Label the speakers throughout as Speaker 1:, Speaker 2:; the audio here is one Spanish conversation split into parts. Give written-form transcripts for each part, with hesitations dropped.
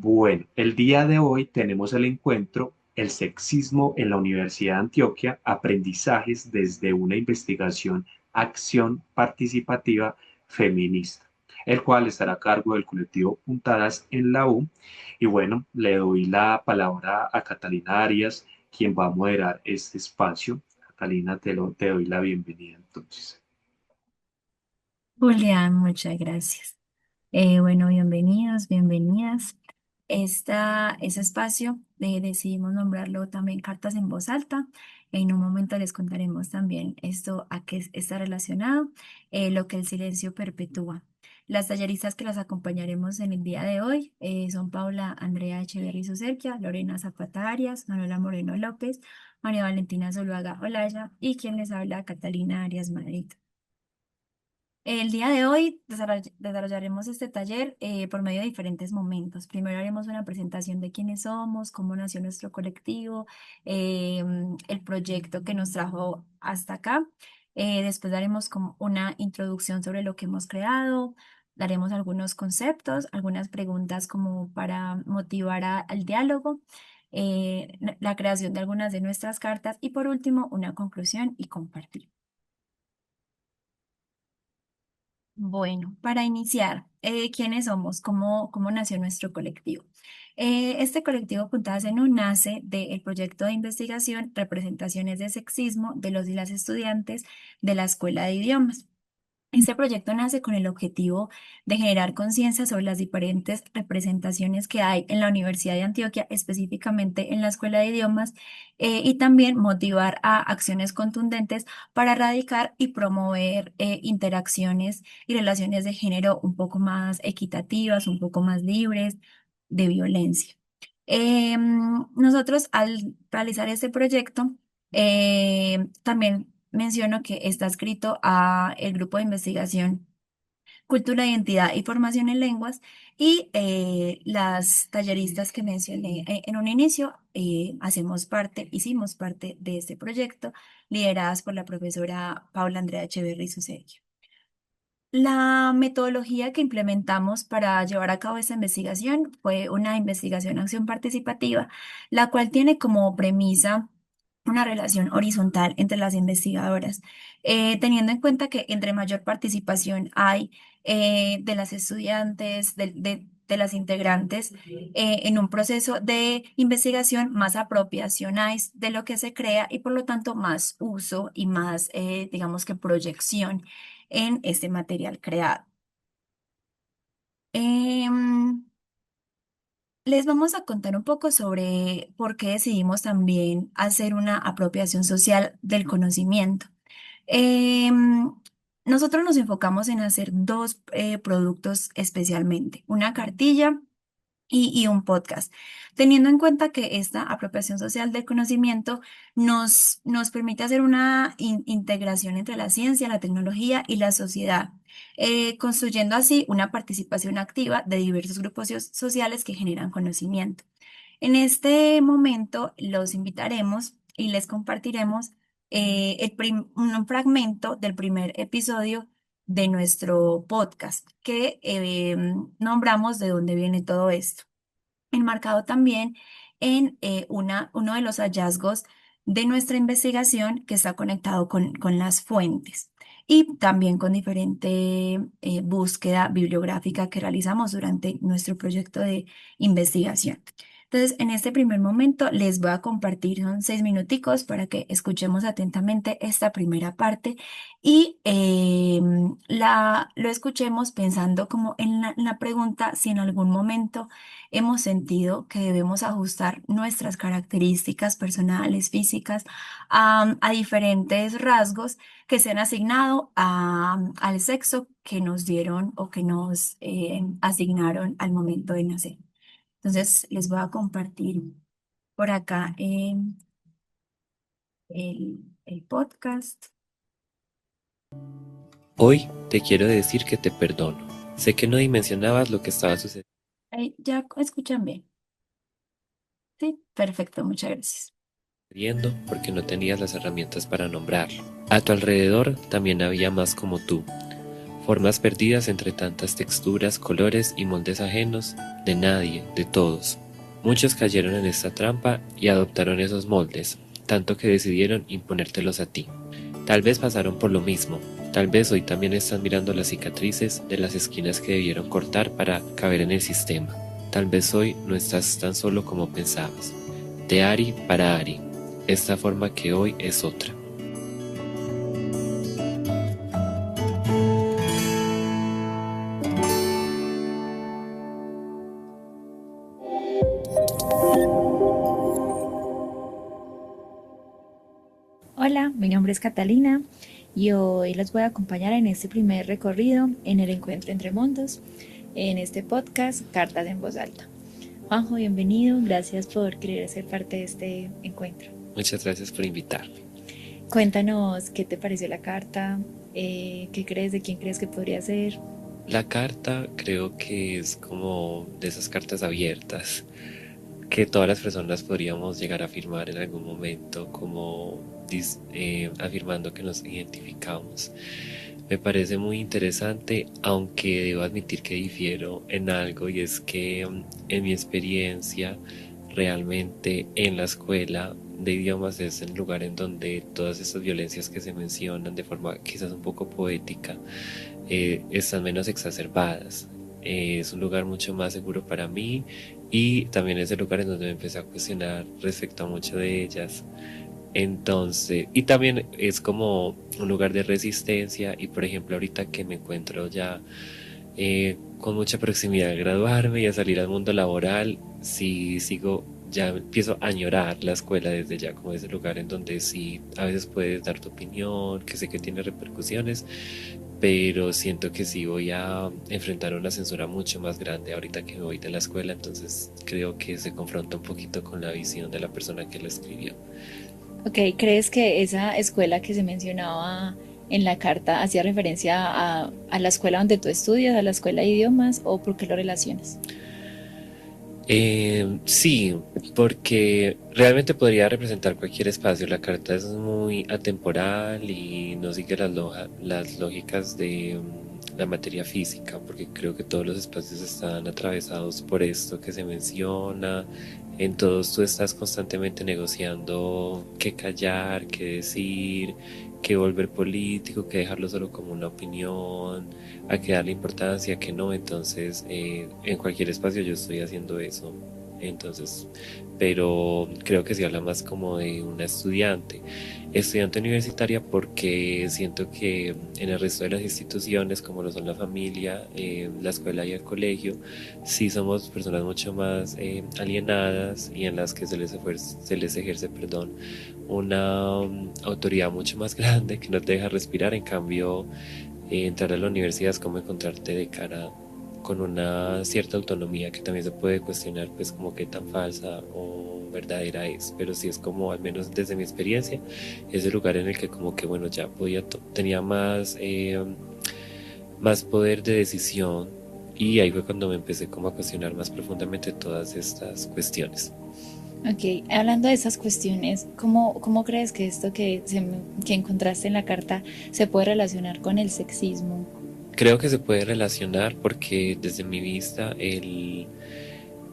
Speaker 1: Bueno, el día de hoy tenemos el encuentro El sexismo en la Universidad de Antioquia, aprendizajes desde una investigación, acción participativa feminista, el cual estará a cargo del colectivo Puntadas en la U. Y bueno, le doy la palabra a Catalina Arias, quien va a moderar este espacio. Catalina, te doy la bienvenida entonces.
Speaker 2: Julián, muchas gracias. Bueno, bienvenidos, bienvenidas. Ese espacio decidimos nombrarlo también Cartas en Voz Alta. En un momento les contaremos también esto a qué está relacionado, lo que el silencio perpetúa. Las talleristas que las acompañaremos en el día de hoy son Paula Andrea Echeverri Suserquia, Lorena Zapata Arias, Manuela Moreno López, María Valentina Zuluaga Olaya y quien les habla, Catalina Arias Madrid. El día de hoy desarrollaremos este taller por medio de diferentes momentos. Primero haremos una presentación de quiénes somos, cómo nació nuestro colectivo, el proyecto que nos trajo hasta acá. Después daremos como una introducción sobre lo que hemos creado, daremos algunos conceptos, algunas preguntas como para motivar al diálogo, la creación de algunas de nuestras cartas y por último una conclusión y compartir. Bueno, para iniciar, ¿quiénes somos? ¿Cómo nació nuestro colectivo? Este colectivo Puntadas en U nace del proyecto de investigación Representaciones de Sexismo de los y las estudiantes de la Escuela de Idiomas. Este proyecto nace con el objetivo de generar conciencia sobre las diferentes representaciones que hay en la Universidad de Antioquia, específicamente en la Escuela de Idiomas, y también motivar a acciones contundentes para erradicar y promover interacciones y relaciones de género un poco más equitativas, un poco más libres de violencia. Nosotros al realizar este proyecto, también menciono que está escrito a el grupo de investigación Cultura, Identidad y Formación en Lenguas y las talleristas que mencioné en un inicio, hicimos parte de este proyecto, lideradas por la profesora Paula Andrea Echeverri Susequio. La metodología que implementamos para llevar a cabo esta investigación fue una investigación acción participativa, la cual tiene como premisa una relación horizontal entre las investigadoras, teniendo en cuenta que entre mayor participación hay de las estudiantes, de las integrantes en un proceso de investigación, más apropiación hay de lo que se crea y por lo tanto más uso y más, digamos que proyección en este material creado. Em, Les vamos a contar un poco sobre por qué decidimos también hacer una apropiación social del conocimiento. Em, Nosotros nos enfocamos en hacer dos productos especialmente, una cartilla y un podcast, teniendo en cuenta que esta apropiación social del conocimiento nos permite hacer una integración entre la ciencia, la tecnología y la sociedad, construyendo así una participación activa de diversos grupos sociales que generan conocimiento. En este momento los invitaremos y les compartiremos un fragmento del primer episodio de nuestro podcast que nombramos de dónde viene todo esto, enmarcado también en uno de los hallazgos de nuestra investigación que está conectado con las fuentes y también con diferente búsqueda bibliográfica que realizamos durante nuestro proyecto de investigación. Entonces, en este primer momento les voy a compartir, son 6 minuticos para que escuchemos atentamente esta primera parte y lo escuchemos pensando como en la pregunta si en algún momento hemos sentido que debemos ajustar nuestras características personales, físicas, a diferentes rasgos que se han asignado al sexo que nos dieron o que nos asignaron al momento de nacer. Entonces, les voy a compartir por acá el podcast.
Speaker 3: Hoy te quiero decir que te perdono. Sé que no dimensionabas lo que estaba
Speaker 2: ¿Ya escuchan bien? Sí, perfecto, muchas gracias.
Speaker 3: sucediendo porque no tenías las herramientas para nombrarlo. A tu alrededor también había más como tú. formas perdidas entre tantas texturas, colores y moldes ajenos, de nadie, de todos. Muchos cayeron en esta trampa y adoptaron esos moldes, tanto que decidieron imponértelos a ti. Tal vez pasaron por lo mismo, tal vez hoy también están mirando las cicatrices de las esquinas que debieron cortar para caber en el sistema. Tal vez hoy no estás tan solo como pensabas. De Ari para Ari, esta forma que hoy es otra.
Speaker 4: Hola, mi nombre es Catalina y hoy los voy a acompañar en este primer recorrido en el encuentro entre mundos, en este podcast Cartas en Voz Alta. Juanjo, bienvenido, gracias por querer ser parte de este encuentro.
Speaker 3: Muchas gracias por invitarme.
Speaker 4: Cuéntanos qué te pareció la carta, qué crees, de quién crees que podría ser.
Speaker 3: La carta creo que es como de esas cartas abiertas que todas las personas podríamos llegar a firmar en algún momento, como afirmando que nos identificamos. Me parece muy interesante, aunque debo admitir que difiero en algo, y es que en mi experiencia realmente en la escuela de idiomas es el lugar en donde todas estas violencias que se mencionan de forma quizás un poco poética están menos exacerbadas. Es un lugar mucho más seguro para mí y también es el lugar en donde me empecé a cuestionar respecto a muchas de ellas. Entonces, y también es como un lugar de resistencia y por ejemplo ahorita que me encuentro ya con mucha proximidad a graduarme y a salir al mundo laboral, sí sigo, ya empiezo a añorar la escuela desde ya como ese lugar en donde sí a veces puedes dar tu opinión, que sé que tiene repercusiones, pero siento que sí voy a enfrentar una censura mucho más grande ahorita que me voy de la escuela, entonces creo que se confronta un poquito con la visión de la persona que lo escribió.
Speaker 4: Ok, ¿crees que esa escuela que se mencionaba en la carta hacía referencia a la escuela donde tú estudias, a la escuela de idiomas, o por qué lo relacionas?
Speaker 3: Sí, porque realmente podría representar cualquier espacio. La carta es muy atemporal y no sigue las lógicas de la materia física, porque creo que todos los espacios están atravesados por esto que se menciona. En todos tú estás constantemente negociando qué callar, qué decir, qué volver político, qué dejarlo solo como una opinión, a qué darle importancia, a qué no. Entonces, en cualquier espacio yo estoy haciendo eso. Entonces, pero creo que se habla más como de una estudiante universitaria, porque siento que en el resto de las instituciones, como lo son la familia, la escuela y el colegio, sí somos personas mucho más alienadas y en las que se les ejerce, perdón, una autoridad mucho más grande que no te deja respirar. En cambio, entrar a la universidad es como encontrarte de cara con una cierta autonomía que también se puede cuestionar, pues como qué tan falsa o verdadera es, pero sí es como, al menos desde mi experiencia, es el lugar en el que como que bueno, ya tenía más poder de decisión, y ahí fue cuando me empecé como a cuestionar más profundamente todas estas cuestiones.
Speaker 4: Ok, hablando de esas cuestiones, ¿cómo crees que esto que encontraste en la carta se puede relacionar con el sexismo?
Speaker 3: Creo que se puede relacionar porque desde mi vista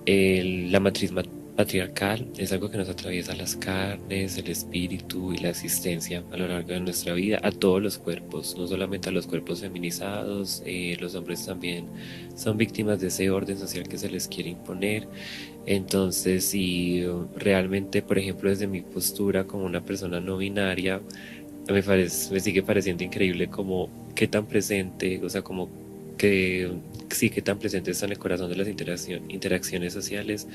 Speaker 3: la matriz patriarcal es algo que nos atraviesa las carnes, el espíritu y la existencia a lo largo de nuestra vida, a todos los cuerpos, no solamente a los cuerpos feminizados. Los hombres también son víctimas de ese orden social que se les quiere imponer. Entonces, si realmente, por ejemplo, desde mi postura como una persona no binaria, me sigue pareciendo increíble como qué tan presente, o sea, como que sí, qué tan presente está en el corazón de las interacciones sociales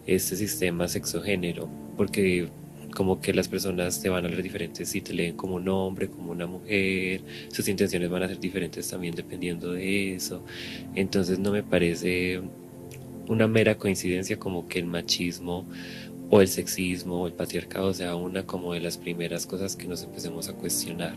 Speaker 3: este sistema sexogénero, porque como que las personas te van a ver diferentes si te leen como un hombre, como una mujer, sus intenciones van a ser diferentes también dependiendo de eso. Entonces no me parece una mera coincidencia como que el machismo o el sexismo o el patriarcado sea una como de las primeras cosas que nos empecemos a cuestionar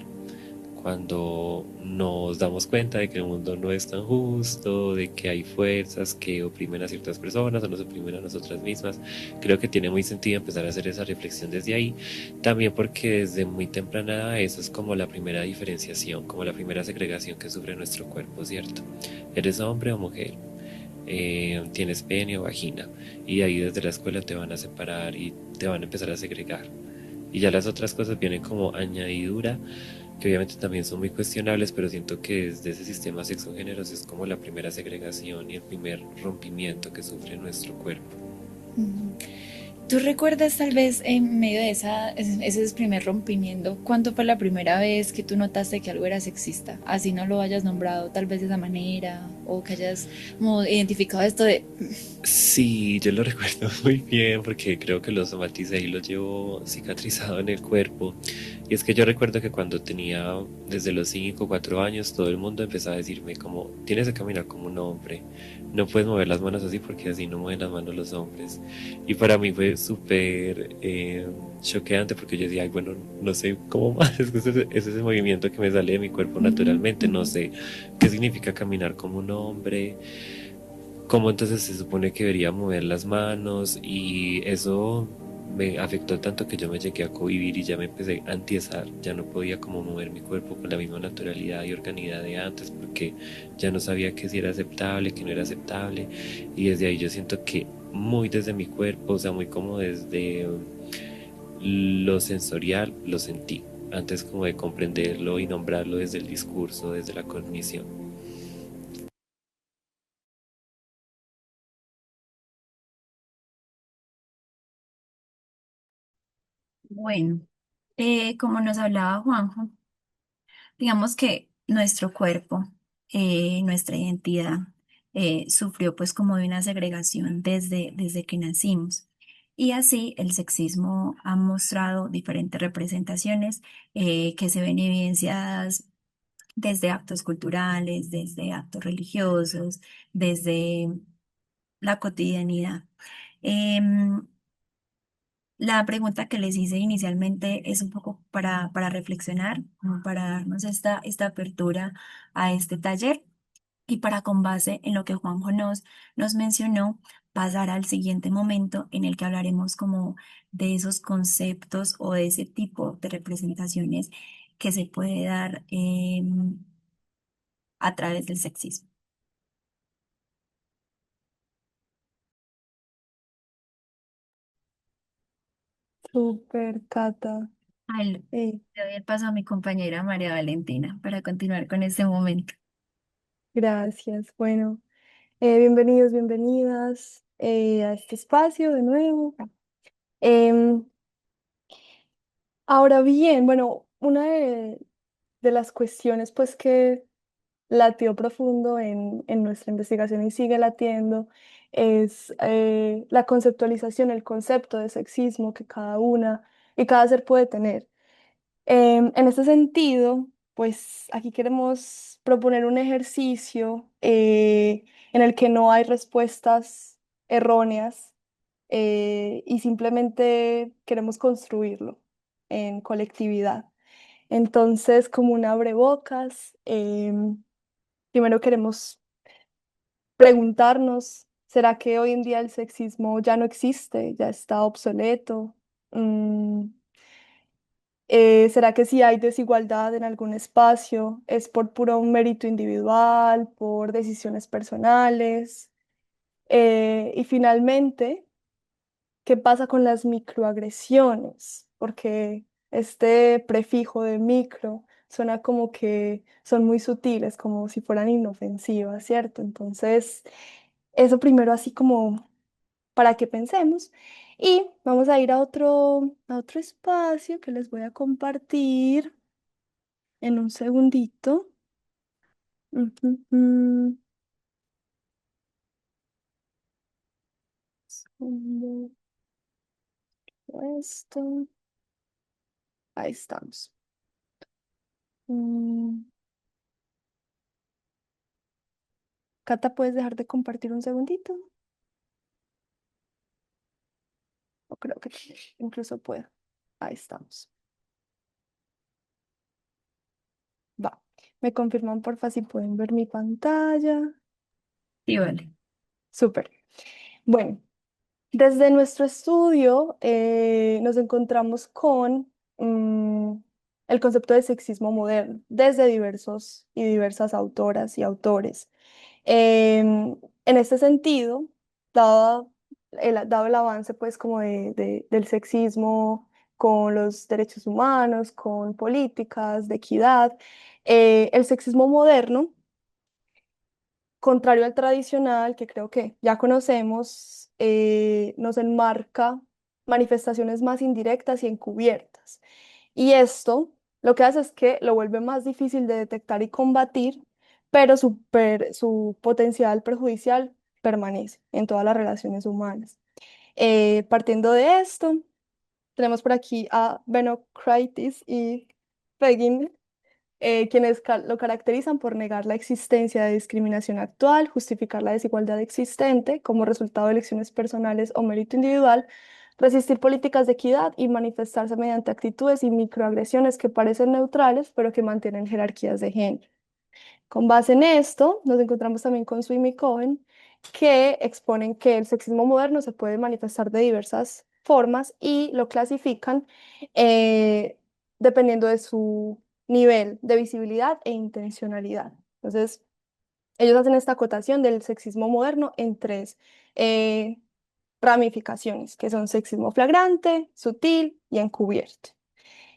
Speaker 3: cuando nos damos cuenta de que el mundo no es tan justo, de que hay fuerzas que oprimen a ciertas personas o nos oprimen a nosotras mismas. Creo que tiene muy sentido empezar a hacer esa reflexión desde ahí, también porque desde muy temprana edad eso es como la primera diferenciación, como la primera segregación que sufre nuestro cuerpo, ¿cierto? ¿Eres hombre o mujer? Tienes pene o vagina, y de ahí desde la escuela te van a separar y te van a empezar a segregar. Y ya las otras cosas vienen como añadidura, que obviamente también son muy cuestionables, pero siento que desde ese sistema sexo-géneros es como la primera segregación y el primer rompimiento que sufre nuestro cuerpo.
Speaker 4: Ujú. ¿Tú recuerdas tal vez en medio de ese primer rompimiento, cuándo fue la primera vez que tú notaste que algo era sexista? Así no lo hayas nombrado tal vez de esa manera, o que hayas como identificado esto de...
Speaker 3: Sí, yo lo recuerdo muy bien porque creo que lo somaticé y lo llevo cicatrizado en el cuerpo. Y es que yo recuerdo que cuando tenía desde los 5 o 4 años, todo el mundo empezaba a decirme como, tienes que caminar como un hombre, no puedes mover las manos así porque así no mueven las manos los hombres. Y para mí fue súper choqueante porque yo decía, ay, bueno, no sé cómo más, es ese movimiento que me sale de mi cuerpo naturalmente, no sé qué significa caminar como un hombre, cómo entonces se supone que debería mover las manos, y eso me afectó tanto que yo me llegué a cohibir y ya me empecé a antiesar, ya no podía como mover mi cuerpo con la misma naturalidad y organidad de antes porque ya no sabía que si era aceptable, que no era aceptable, y desde ahí yo siento que muy desde mi cuerpo, o sea, muy como desde lo sensorial, lo sentí, antes como de comprenderlo y nombrarlo desde el discurso, desde la cognición.
Speaker 2: Bueno, como nos hablaba Juanjo, digamos que nuestro cuerpo, nuestra identidad, sufrió pues como de una segregación desde que nacimos. Y así el sexismo ha mostrado diferentes representaciones que se ven evidenciadas desde actos culturales, desde actos religiosos, desde la cotidianidad. Em, la pregunta que les hice inicialmente es un poco para reflexionar, como para darnos esta apertura a este taller y para con base en lo que Juanjo nos mencionó, pasar al siguiente momento en el que hablaremos como de esos conceptos o de ese tipo de representaciones que se puede dar a través del sexismo.
Speaker 5: Súper, Cata.
Speaker 2: Ay,
Speaker 5: Eh,
Speaker 2: le doy el paso a mi compañera María Valentina para continuar con este momento.
Speaker 5: gracias. Bueno, bienvenidos, bienvenidas a este espacio de nuevo. Em, Ahora bien, bueno, una de las cuestiones pues que latió profundo en nuestra investigación y sigue latiendo es la conceptualización, el concepto de sexismo que cada una y cada ser puede tener. En este sentido, pues aquí queremos proponer un ejercicio en el que no hay respuestas erróneas y simplemente queremos construirlo en colectividad. Entonces, como un abrebocas, primero queremos preguntarnos, ¿será que hoy en día el sexismo ya no existe, ya está obsoleto? Mm, ¿Será que si hay desigualdad en algún espacio es por puro mérito individual, por decisiones personales? Y finalmente, ¿qué pasa con las microagresiones? Porque este prefijo de micro suena como que son muy sutiles, como si fueran inofensivas, ¿cierto? Entonces, eso primero así como para que pensemos. Y vamos a ir a otro espacio que les voy a compartir en un segundito. Ujú, segundo, esto. Ahí estamos. Mm, Cata, ¿puedes dejar de compartir un segundito? O creo que incluso puedo. Ahí estamos. Me confirman porfa si pueden ver mi pantalla.
Speaker 2: Sí, vale.
Speaker 5: Súper. Bueno, desde nuestro estudio nos encontramos con mm, el concepto de sexismo moderno, desde diversos y diversas autoras y autores. En este sentido, dado dado el avance pues como del sexismo con los derechos humanos, con políticas de equidad, el sexismo moderno, contrario al tradicional, que creo que ya conocemos, nos enmarca manifestaciones más indirectas y encubiertas. Y esto lo que hace es que lo vuelve más difícil de detectar y combatir, pero su potencial perjudicial permanece en todas las relaciones humanas. Partiendo de esto, tenemos por aquí a Benocrates y Fagin, quienes lo caracterizan por negar la existencia de discriminación actual, justificar la desigualdad existente como resultado de elecciones personales o mérito individual, resistir políticas de equidad y manifestarse mediante actitudes y microagresiones que parecen neutrales, pero que mantienen jerarquías de género. Con base en esto, nos encontramos también con Swim y Cohen, que exponen que el sexismo moderno se puede manifestar de diversas formas y lo clasifican eh, dependiendo de su nivel de visibilidad e intencionalidad. Entonces, ellos hacen esta acotación del sexismo moderno en tres eh, ramificaciones, que son sexismo flagrante, sutil y encubierto.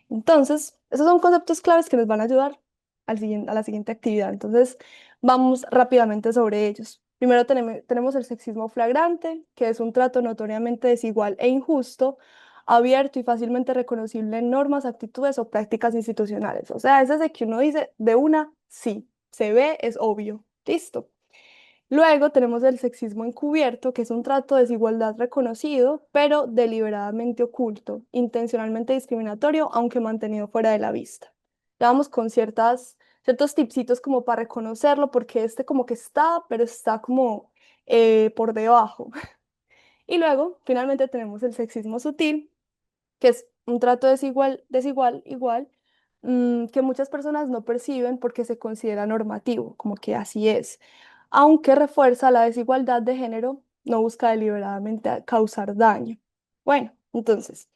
Speaker 5: Entonces, esos son conceptos claves que nos van a ayudar a la siguiente actividad. Entonces, vamos rápidamente sobre ellos. Primero tenemos el sexismo flagrante, que es un trato notoriamente desigual e injusto, abierto y fácilmente reconocible en normas, actitudes o prácticas institucionales. O sea, ese es de que uno dice de una, sí, se ve, es obvio. Listo. Luego tenemos el sexismo encubierto, que es un trato de desigualdad reconocido, pero deliberadamente oculto, intencionalmente discriminatorio, aunque mantenido fuera de la vista. Ya vamos con ciertos tipsitos como para reconocerlo, porque este como que está, pero está como por debajo. Y luego, finalmente, tenemos el sexismo sutil, que es un trato igual, que muchas personas no perciben porque se considera normativo, como que así es, aunque refuerza la desigualdad de género, no busca deliberadamente causar daño. Bueno, entonces,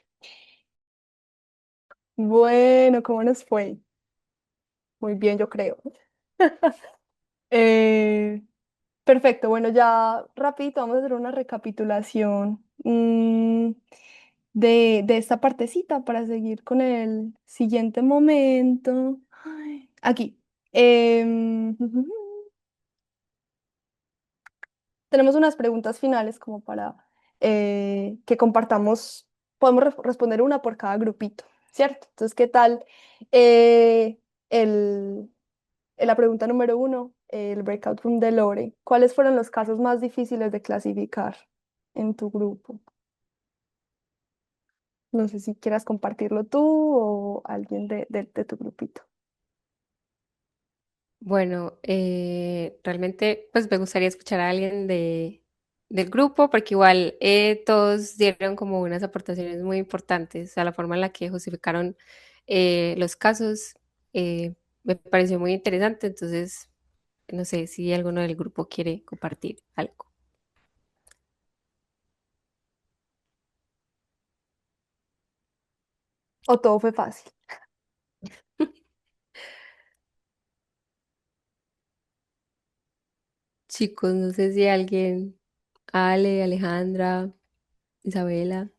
Speaker 5: bueno, ¿cómo nos fue? Muy bien, yo creo. Eh, Perfecto, bueno, ya rapidito vamos a hacer una recapitulación de esta partecita para seguir con el siguiente momento. Ay, aquí. Tenemos unas preguntas finales como para que compartamos, podemos responder una por cada grupito, ¿cierto? Entonces, ¿qué tal eh, el, la pregunta número uno, el breakout room de Lore? ¿Cuáles fueron los casos más difíciles de clasificar en tu grupo? No sé si quieras compartirlo tú o alguien de tu grupito.
Speaker 6: Bueno, realmente pues me gustaría escuchar a alguien del grupo porque igual todos dieron como unas aportaciones muy importantes a la forma en la que justificaron los casos. Me pareció muy interesante, entonces no sé si alguno del grupo quiere compartir algo.
Speaker 5: ¿O todo fue fácil?
Speaker 6: Chicos, no sé si alguien, Ale, Alejandra, Isabela.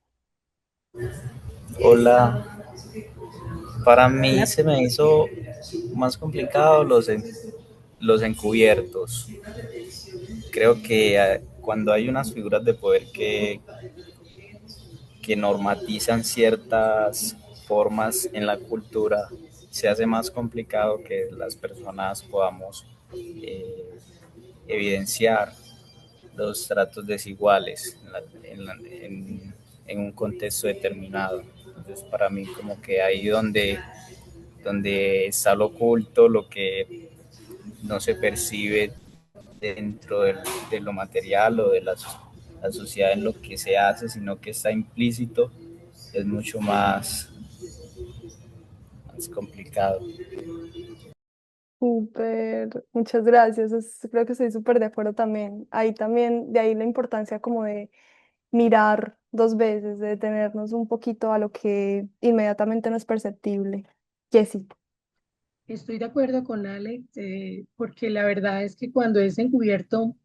Speaker 7: Hola, para mí
Speaker 6: Hola.
Speaker 7: se me hizo más complicado los encubiertos. Creo que cuando hay unas figuras de poder que normatizan ciertas formas en la cultura, se hace más complicado que las personas podamos eh, evidenciar los tratos desiguales en un contexto determinado. Entonces, para mí, como que ahí donde está lo oculto, lo que no se percibe dentro de lo material o de la sociedad en lo que se hace, sino que está implícito, es mucho más complicado.
Speaker 5: Súper, muchas gracias. Creo que estoy súper de acuerdo también. Ahí también, de ahí la importancia como de mirar dos veces, de detenernos un poquito a lo que inmediatamente no es perceptible. Jessy.
Speaker 8: Estoy de acuerdo con Alex, porque la verdad es que cuando es encubierto,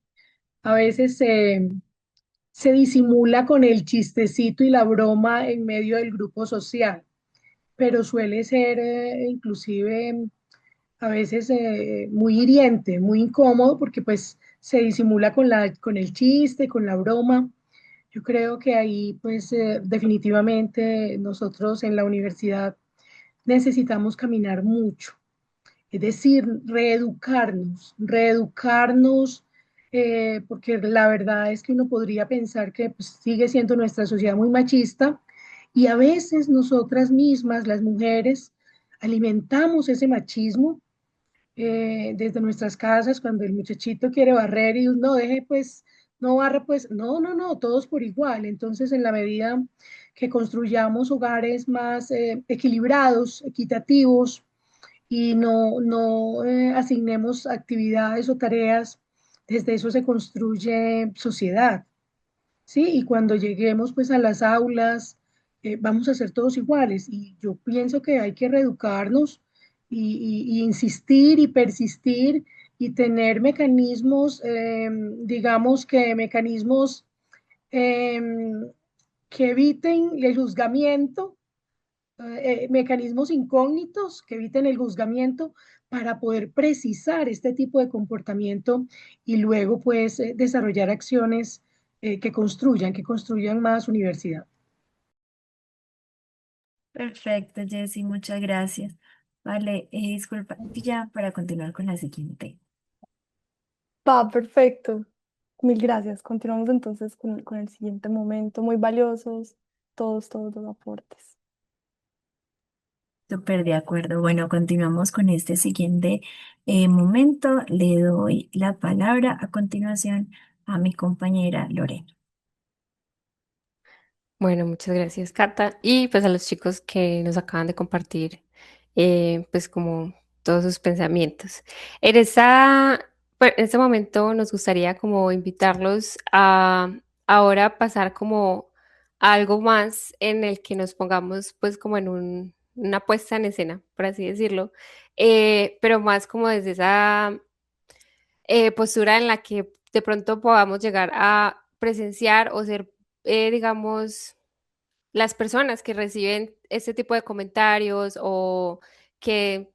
Speaker 8: a veces se disimula con el chistecito y la broma en medio del grupo social, pero suele ser inclusive a veces muy hiriente, muy incómodo, porque pues se disimula con el chiste, con la broma. Yo creo que ahí pues definitivamente nosotros en la universidad necesitamos caminar mucho, es decir, reeducarnos, porque la verdad es que uno podría pensar que pues, sigue siendo nuestra sociedad muy machista y a veces nosotras mismas, las mujeres, alimentamos ese machismo desde nuestras casas, cuando el muchachito quiere barrer y no deje, pues, no barre, pues, no, todos por igual. Entonces, en la medida que construyamos hogares más equilibrados, equitativos, y no asignemos actividades o tareas, desde eso se construye sociedad. ¿Sí? Y cuando lleguemos pues a las aulas, vamos a ser todos iguales. Y yo pienso que hay que reeducarnos y insistir y persistir y tener mecanismos, digamos que mecanismos eh, que eviten el juzgamiento, mecanismos incógnitos que eviten el juzgamiento para poder precisar este tipo de comportamiento y luego pues desarrollar acciones que construyan más universidad.
Speaker 2: Perfecto, Jessy, muchas gracias. Vale, disculpa, ya para continuar con la siguiente.
Speaker 5: Va, perfecto. Mil gracias. Continuamos entonces con el siguiente momento. Muy valiosos todos los aportes.
Speaker 2: Súper de acuerdo. Bueno, continuamos con este siguiente momento. Le doy la palabra a continuación a mi compañera Lorena.
Speaker 6: Bueno, muchas gracias, Cata. Y pues a los chicos que nos acaban de compartir, pues como todos sus pensamientos. En este momento nos gustaría como invitarlos a ahora pasar como a algo más en el que nos pongamos pues como en una puesta en escena, por así decirlo, pero más como desde esa postura en la que de pronto podamos llegar a presenciar o ser, digamos, las personas que reciben este tipo de comentarios o que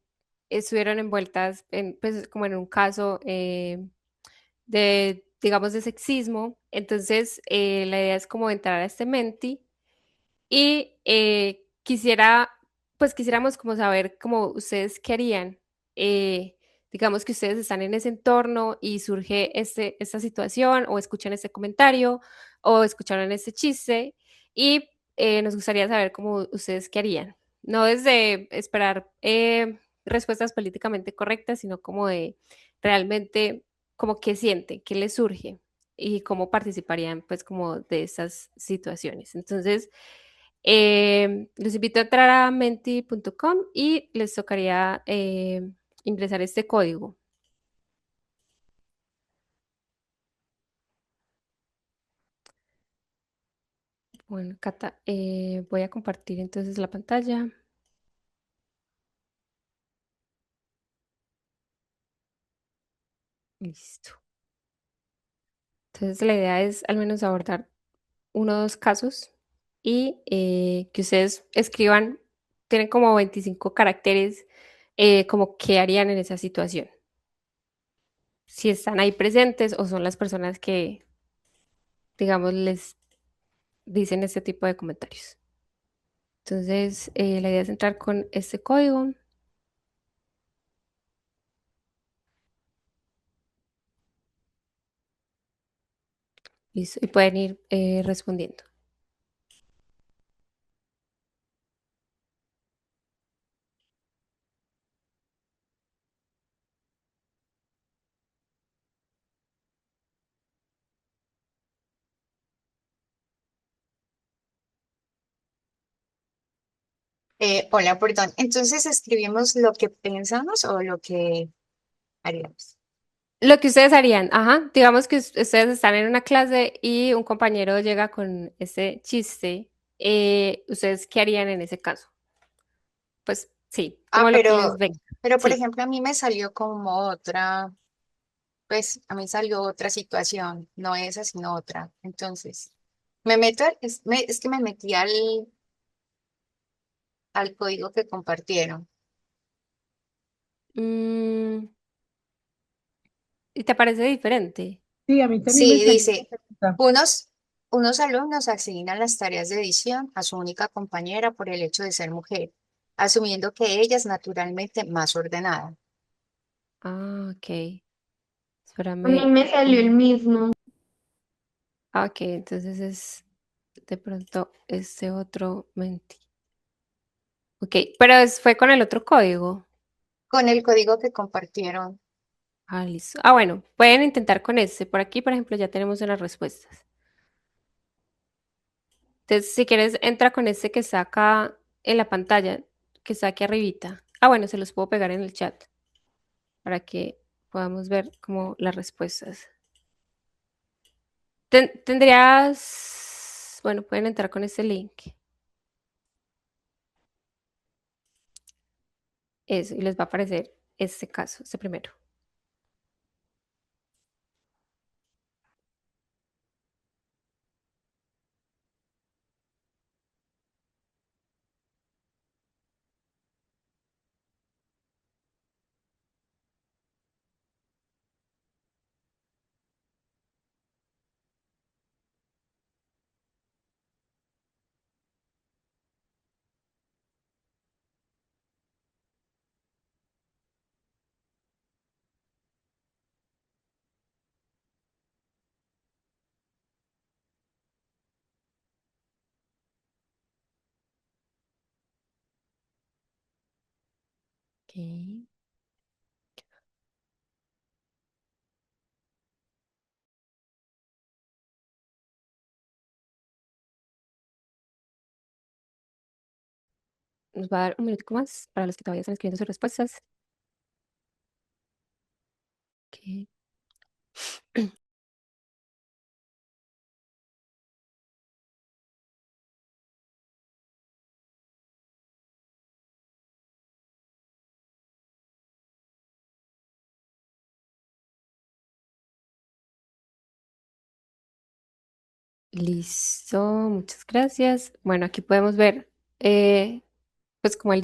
Speaker 6: estuvieron envueltas en, pues, como en un caso de, digamos, de sexismo. Entonces, la idea es como entrar a este menti y pues quisiéramos como saber cómo ustedes qué harían. Digamos que ustedes están en ese entorno y surge esta situación o escuchan este comentario o escucharon este chiste y nos gustaría saber cómo ustedes qué harían. No desde esperar respuestas políticamente correctas, sino como de realmente como qué sienten, qué les surge y cómo participarían pues como de estas situaciones. Entonces, los invito a entrar a menti.com y les tocaría ingresar este código. Bueno, Cata, voy a compartir entonces la pantalla. Listo. Entonces, la idea es al menos abordar uno o dos casos y que ustedes escriban, tienen como 25 caracteres, como qué harían en esa situación. Si están ahí presentes o son las personas que, digamos, les dicen este tipo de comentarios. Entonces, la idea es entrar con este código. Listo, y pueden ir respondiendo.
Speaker 9: Hola, perdón. Entonces escribimos lo que pensamos o lo que haríamos.
Speaker 6: Lo que ustedes harían, ajá, digamos que ustedes están en una clase y un compañero llega con ese chiste, ¿ustedes qué harían en ese caso? Pues sí,
Speaker 9: Ah,
Speaker 6: como lo que les venga.
Speaker 9: pero por
Speaker 6: Sí.
Speaker 9: ejemplo, a mí me salió como otra, pues a mí salió otra situación, no esa, sino otra. Entonces, me meto, es que me metí al código que compartieron.
Speaker 6: Mm, ¿y te parece diferente?
Speaker 8: Sí, a mí también me
Speaker 9: Sí,
Speaker 8: salió esa
Speaker 9: dice,
Speaker 8: pregunta.
Speaker 9: unos, unos alumnos asignan las tareas de edición a su única compañera por el hecho de ser mujer, asumiendo que ella es naturalmente más ordenada.
Speaker 6: Ah, ok.
Speaker 10: A mí
Speaker 6: Espérame.
Speaker 10: me salió el mismo.
Speaker 6: Ok, entonces es de pronto este otro menti. Ok, pero fue con el otro código.
Speaker 9: Con el código que compartieron.
Speaker 6: Ah, listo. Ah, bueno, pueden intentar con ese. Por aquí, por ejemplo, ya tenemos unas respuestas. Entonces, si quieres, entra con este que está acá en la pantalla, que está aquí arribita. Ah, bueno, se los puedo pegar en el chat para que podamos ver como las respuestas. Tendrías, bueno, pueden entrar con este link. Eso, y les va a aparecer este caso, este primero. Ok. Nos va a dar un minuto más para los que todavía están escribiendo sus respuestas. Ok. Listo, muchas gracias. Bueno, aquí podemos ver pues como los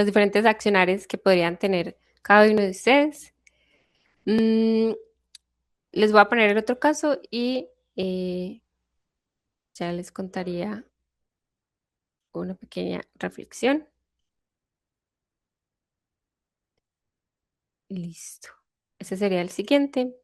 Speaker 6: diferentes accionarios que podrían tener cada uno de ustedes. Mm, les voy a poner el otro caso y ya les contaría una pequeña reflexión. Listo. Ese sería el siguiente.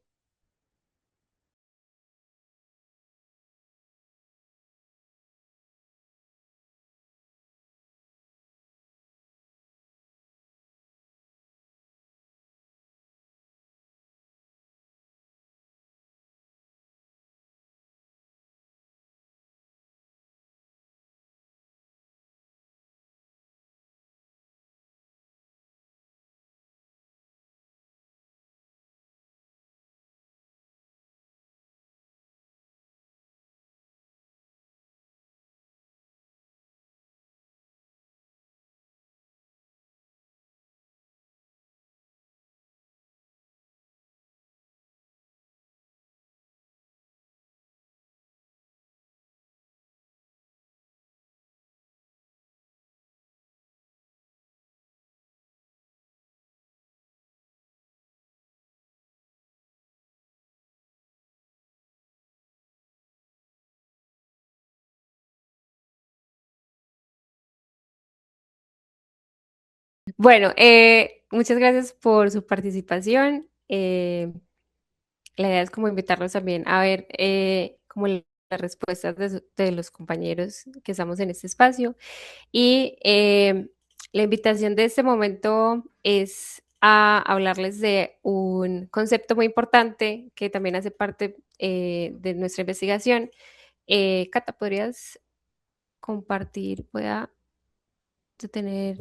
Speaker 6: Bueno, muchas gracias por su participación. La idea es como invitarlos también a ver como las respuestas de los compañeros que estamos en este espacio. Y la invitación de este momento es a hablarles de un concepto muy importante que también hace parte de nuestra investigación. Cata, ¿podrías compartir? Voy a tener,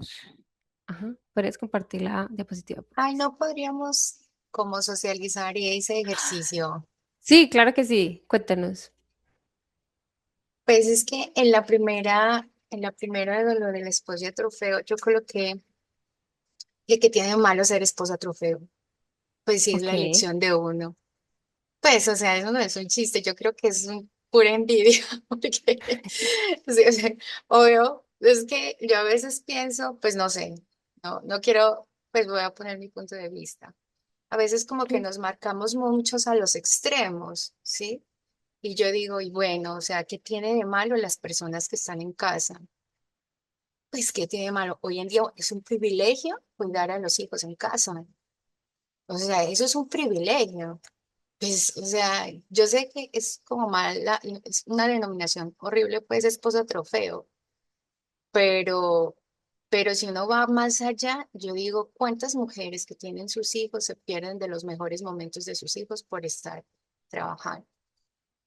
Speaker 6: ajá, ¿podrías compartir la diapositiva, por
Speaker 9: Ay,
Speaker 6: favor?
Speaker 9: no podríamos cómo socializar ese ejercicio.
Speaker 6: Sí, claro que sí, cuéntanos.
Speaker 9: Pues es que en la primera de lo del esposo de trofeo, yo coloqué que tiene de malo ser esposa trofeo. Pues sí, es
Speaker 6: Ok.
Speaker 9: la elección de uno. Pues, o sea, eso no es un chiste, yo creo que es un pura envidia, porque, sí, o sea, obvio, es que yo a veces pienso, pues no sé, no quiero, pues voy a poner mi punto de vista. A veces como que
Speaker 6: Ok.
Speaker 9: nos marcamos muchos a los extremos, ¿sí? Y yo digo, y bueno, o sea, ¿qué tiene de malo las personas que están en casa? Pues, ¿qué tiene de malo? Hoy en día es un privilegio cuidar a los hijos en casa. O sea, eso es un privilegio. Pues, o sea, yo sé que es como mala, es una denominación horrible, pues, esposa trofeo, pero, pero si uno va más allá, yo digo, ¿cuántas mujeres que tienen sus hijos se pierden de los mejores momentos de sus hijos por estar trabajando?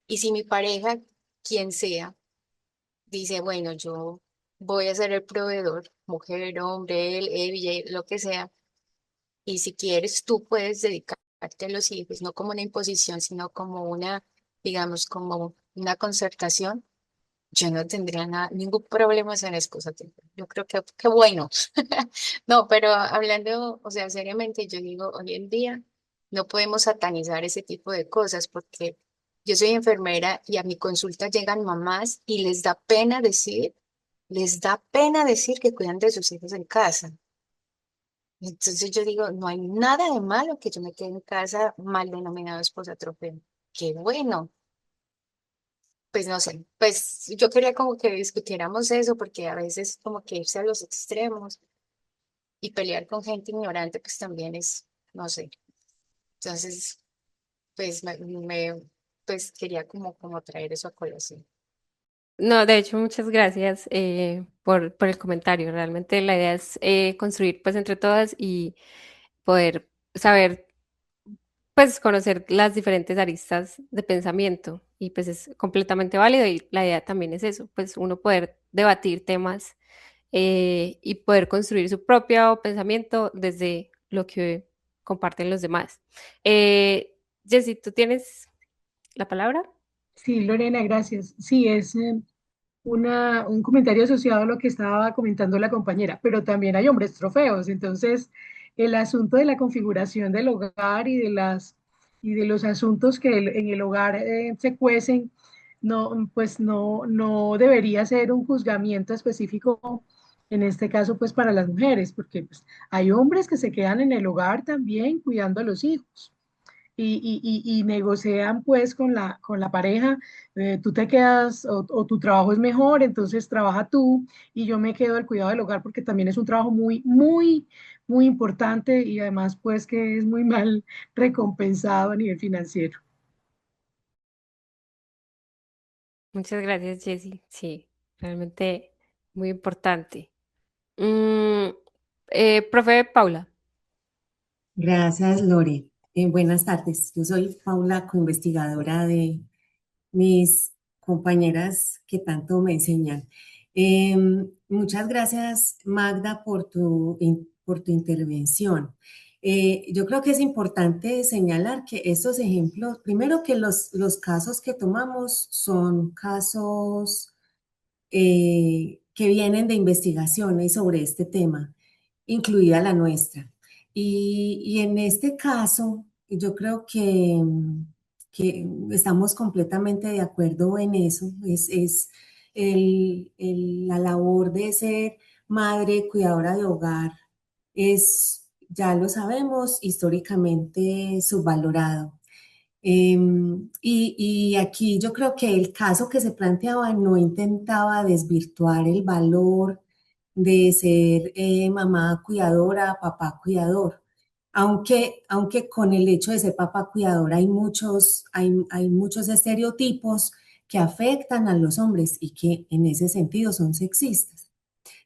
Speaker 9: Y si mi pareja, quien sea, dice, bueno, yo voy a ser el proveedor, mujer, hombre, él, ella, lo que sea, y si quieres, tú puedes dedicarte a los hijos, no como una imposición, sino como una, digamos, como una concertación. Yo no tendría ningún problema en ser esposa tuya. Yo creo que bueno. No, pero hablando, o sea, seriamente, yo digo, hoy en día no podemos satanizar ese tipo de cosas porque yo soy enfermera y a mi consulta llegan mamás y les da pena decir que cuidan de sus hijos en casa. Entonces yo digo, no hay nada de malo que yo me quede en casa mal denominado esposa trofeo. Qué bueno. Pues no sé, pues yo quería como que discutiéramos eso porque a veces como que irse a los extremos y pelear con gente ignorante pues también es, no sé. Entonces, pues pues quería como traer eso a colación.
Speaker 6: No, de hecho, muchas gracias por el comentario. Realmente la idea es construir pues entre todas y poder saber, pues conocer las diferentes aristas de pensamiento y pues es completamente válido y la idea también es eso, pues uno poder debatir temas y poder construir su propio pensamiento desde lo que comparten los demás. Jessy, ¿tú tienes la palabra?
Speaker 8: Sí, Lorena, gracias. Sí, es un comentario asociado a lo que estaba comentando la compañera, pero también hay hombres trofeos. Entonces, el asunto de la configuración del hogar y de los asuntos que en el hogar se cuecen, no, pues no debería ser un juzgamiento específico, en este caso, pues para las mujeres, porque pues, hay hombres que se quedan en el hogar también cuidando a los hijos y negocian pues con la pareja, tú te quedas o tu trabajo es mejor, entonces trabaja tú y yo me quedo al cuidado del hogar porque también es un trabajo muy importante y además pues que es muy mal recompensado a nivel financiero.
Speaker 6: Muchas gracias, Jessy. Sí, realmente muy importante. Mm, profe Paula.
Speaker 11: Gracias, Lore. Buenas tardes. Yo soy Paula, coinvestigadora de mis compañeras que tanto me enseñan. Muchas gracias, Magda, por tu intervención. Yo creo que es importante señalar que estos ejemplos, primero que los casos que tomamos son casos que vienen de investigaciones sobre este tema, incluida la nuestra. Y en este caso, yo creo que estamos completamente de acuerdo en eso. Es la labor de ser madre, cuidadora de hogar, es, ya lo sabemos, históricamente subvalorado. Y aquí yo creo que el caso que se planteaba no intentaba desvirtuar el valor de ser mamá cuidadora, papá cuidador, aunque con el hecho de ser papá cuidador hay muchos estereotipos que afectan a los hombres y que en ese sentido son sexistas.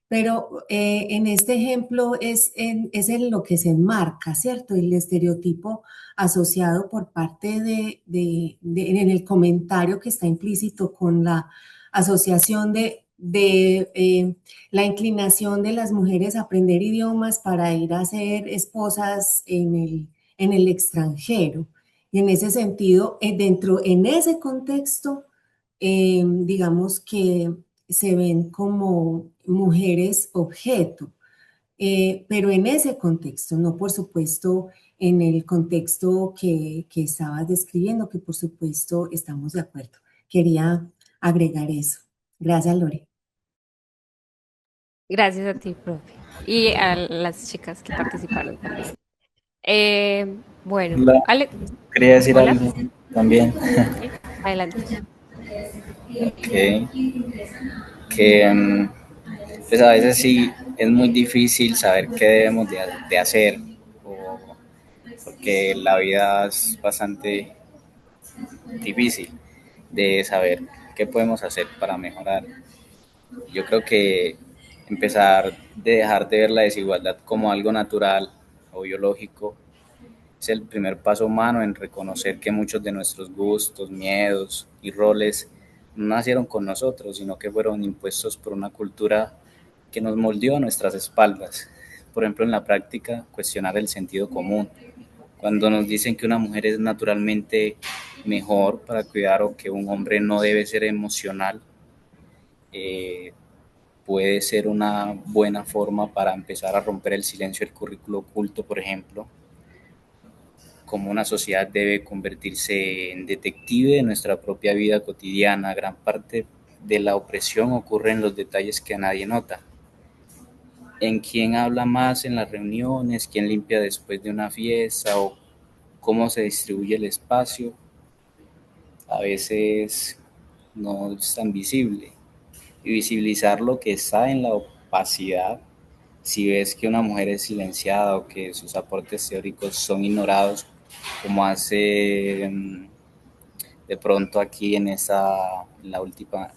Speaker 11: Pero en este ejemplo es en lo que se enmarca, ¿cierto? El estereotipo asociado por parte en el comentario que está implícito con la asociación de la inclinación de las mujeres a aprender idiomas para ir a ser esposas en el extranjero. Y en ese sentido, en ese contexto, digamos que se ven como mujeres objeto, pero en ese contexto, no por supuesto en el contexto que estabas describiendo, que por supuesto estamos de acuerdo. Quería agregar eso. Gracias, Lore.
Speaker 6: Gracias a ti, profe. Y a las chicas que participaron también. Bueno,
Speaker 7: Hola,
Speaker 6: Ale,
Speaker 7: quería decir
Speaker 6: hola,
Speaker 7: algo también.
Speaker 6: sí, adelante.
Speaker 7: que, que pues a veces sí es muy difícil saber qué debemos de hacer, o- porque la vida es bastante difícil de saber qué podemos hacer para mejorar. Yo creo que empezar de dejar de ver la desigualdad como algo natural o biológico es el primer paso humano en reconocer que muchos de nuestros gustos, miedos y roles no nacieron con nosotros, sino que fueron impuestos por una cultura que nos moldeó a nuestras espaldas. Por ejemplo, en la práctica, cuestionar el sentido común. Cuando nos dicen que una mujer es naturalmente mejor para cuidar o que un hombre no debe ser emocional, eh, puede ser una buena forma para empezar a romper el silencio del currículo oculto, por ejemplo. Como una sociedad debe convertirse en detective de nuestra propia vida cotidiana. Gran parte de la opresión ocurre en los detalles que nadie nota. En quién habla más en las reuniones, quién limpia después de una fiesta o cómo se distribuye el espacio. A veces no es tan visible. Y visibilizar lo que está en la opacidad. Si ves que una mujer es silenciada o que sus aportes teóricos son ignorados, como hace de pronto aquí en la última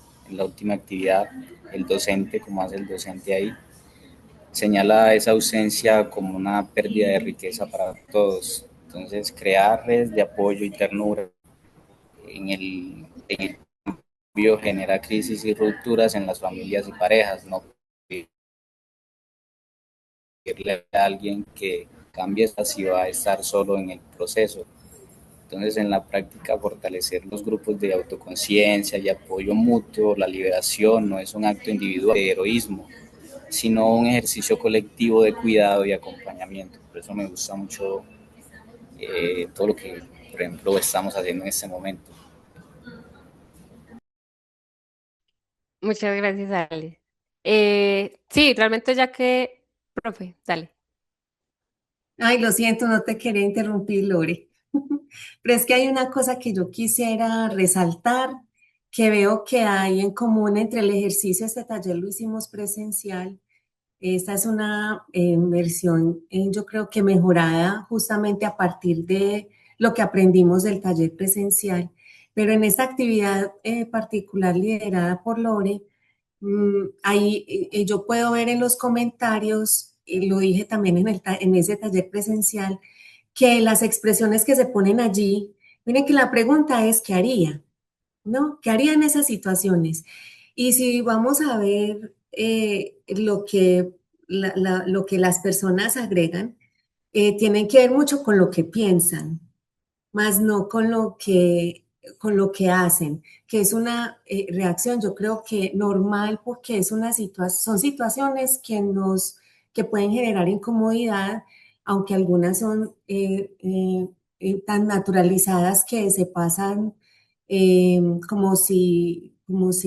Speaker 7: actividad, el docente, como hace el docente ahí, señala esa ausencia como una pérdida de riqueza para todos. Entonces, crear redes de apoyo y ternura en el cambio genera crisis y rupturas en las familias y parejas, no pedirle a alguien que cambie si va a estar solo en el proceso. Entonces, en la práctica, fortalecer los grupos de autoconciencia y apoyo mutuo, la liberación no es un acto individual de heroísmo, sino un ejercicio colectivo de cuidado y acompañamiento. Por eso me gusta mucho todo lo que, por ejemplo, estamos haciendo en este momento.
Speaker 6: Muchas gracias, Ale. Sí, realmente ya que, profe, dale.
Speaker 11: Ay, lo siento, no te quería interrumpir, Lore. Pero es que hay una cosa que yo quisiera resaltar, que veo que hay en común entre el ejercicio, este taller lo hicimos presencial. Esta es una versión, yo creo que mejorada justamente a partir de lo que aprendimos del taller presencial. Pero en esta actividad particular liderada por Lore, ahí yo puedo ver en los comentarios, y lo dije también en ese taller presencial, que las expresiones que se ponen allí, miren que la pregunta es, ¿qué haría? ¿No? ¿Qué haría en esas situaciones? Y si vamos a ver lo que las personas agregan, tienen que ver mucho con lo que piensan, más no con lo que hacen, que es una reacción, yo creo que normal, porque es una son situaciones que pueden generar incomodidad, aunque algunas son tan naturalizadas que se pasan eh, como si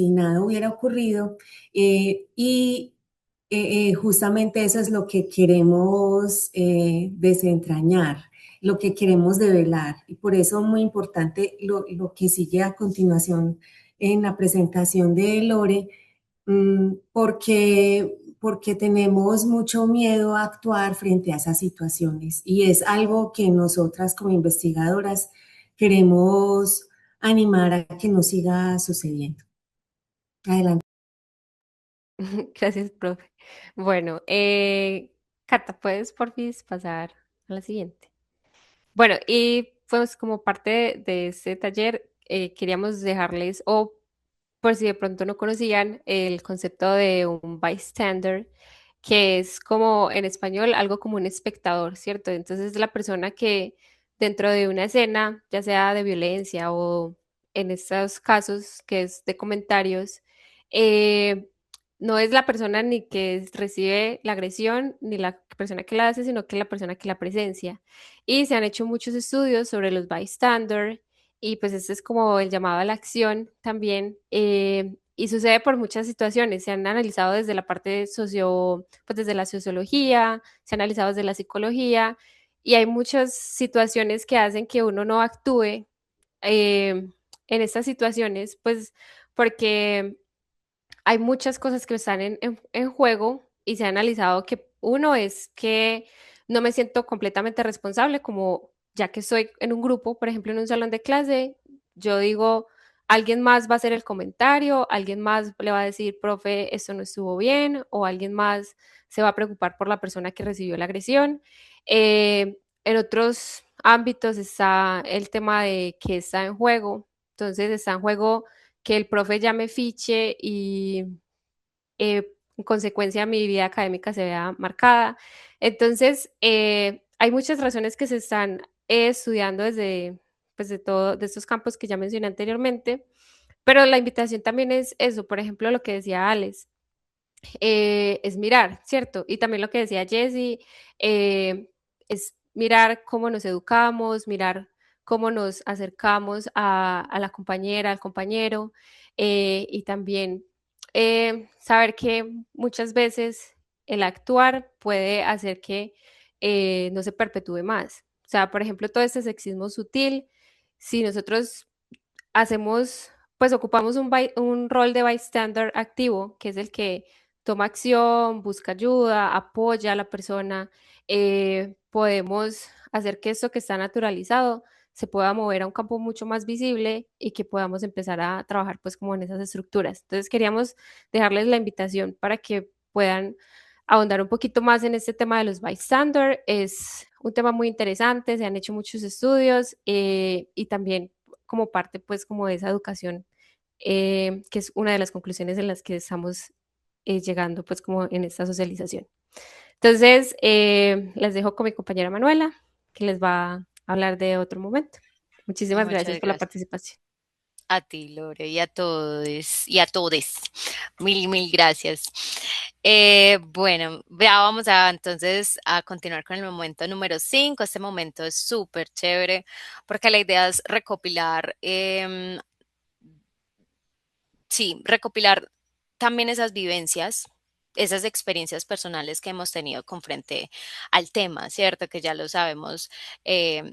Speaker 11: nada hubiera ocurrido. Y justamente eso es lo que queremos desentrañar, lo que queremos develar. Y por eso es muy importante lo que sigue a continuación en la presentación de Lore, porque tenemos mucho miedo a actuar frente a esas situaciones. Y es algo que nosotras como investigadoras queremos animar a que no siga sucediendo. Adelante.
Speaker 6: Gracias, profe. Bueno, Cata, ¿puedes por fin pasar a la siguiente? Bueno, y pues como parte de este taller, queríamos dejarles, o por si de pronto no conocían, el concepto de un bystander, que es como en español algo como un espectador, ¿cierto? Entonces es la persona que dentro de una escena, ya sea de violencia o en estos casos que es de comentarios, eh, no es la persona ni que recibe la agresión ni la persona que la hace, sino que la persona que la presencia. Y se han hecho muchos estudios sobre los bystander y pues este es como el llamado a la acción también. Y sucede por muchas situaciones. Se han analizado desde la parte socio, pues desde la sociología, se han analizado desde la psicología y hay muchas situaciones que hacen que uno no actúe en estas situaciones, pues porque hay muchas cosas que están en juego y se ha analizado que uno es que no me siento completamente responsable, como ya que estoy en un grupo, por ejemplo, en un salón de clase, yo digo, alguien más va a hacer el comentario, alguien más le va a decir, profe, esto no estuvo bien, o alguien más se va a preocupar por la persona que recibió la agresión. En otros ámbitos está el tema de que está en juego, entonces está en juego que el profe ya me fiche y en consecuencia mi vida académica se vea marcada. Entonces, hay muchas razones que se están estudiando desde, pues, de todo, de estos campos que ya mencioné anteriormente, pero la invitación también es eso, por ejemplo, lo que decía Alex, es mirar, ¿cierto? Y también lo que decía Jessie, es mirar cómo nos educamos, mirar cómo nos acercamos a la compañera, al compañero, y también saber que muchas veces el actuar puede hacer que no se perpetúe más. O sea, por ejemplo, todo este sexismo sutil, si nosotros hacemos, pues ocupamos un rol de bystander activo, que es el que toma acción, busca ayuda, apoya a la persona, podemos hacer que esto que está naturalizado se pueda mover a un campo mucho más visible y que podamos empezar a trabajar pues como en esas estructuras. Entonces queríamos dejarles la invitación para que puedan ahondar un poquito más en este tema de los bystander. Es un tema muy interesante, se han hecho muchos estudios y también como parte pues como de esa educación, que es una de las conclusiones en las que estamos llegando pues como en esta socialización. Entonces, les dejo con mi compañera Manuela, que les va a hablar de otro momento. Muchísimas gracias
Speaker 12: Muchas
Speaker 6: por la
Speaker 12: gracias.
Speaker 6: participación.
Speaker 12: A ti, Lore, y a todos y a todes. Mil gracias. Bueno, ya vamos a entonces a continuar con el momento número 5. Este momento es súper chévere porque la idea es recopilar, sí, recopilar también esas vivencias, esas experiencias personales que hemos tenido con frente al tema, ¿cierto? Que ya lo sabemos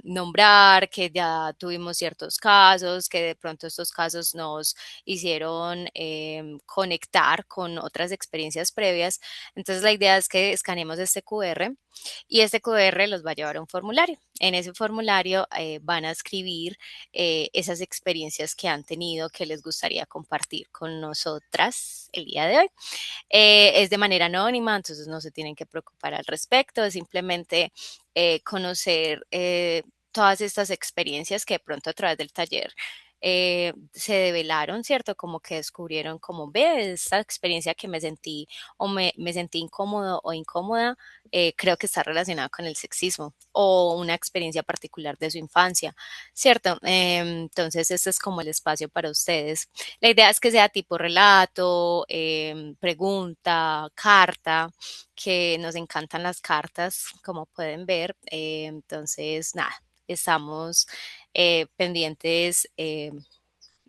Speaker 12: nombrar, que ya tuvimos ciertos casos, que de pronto estos casos nos hicieron conectar con otras experiencias previas. Entonces la idea es que escaneemos este QR y este QR los va a llevar a un formulario. En ese formulario van a escribir esas experiencias que han tenido, que les gustaría compartir con nosotras el día de hoy. Es de manera anónima, entonces no se tienen que preocupar al respecto, es simplemente conocer todas estas experiencias que de pronto a través del taller se develaron, ¿cierto? Como que descubrieron como, ve, esta experiencia que me sentí o me sentí incómodo o incómoda, creo que está relacionada con el sexismo o una experiencia particular de su infancia, ¿cierto? Entonces, este es como el espacio para ustedes. La idea es que sea tipo relato, pregunta, carta, que nos encantan las cartas, como pueden ver. Entonces, nada, estamos pendientes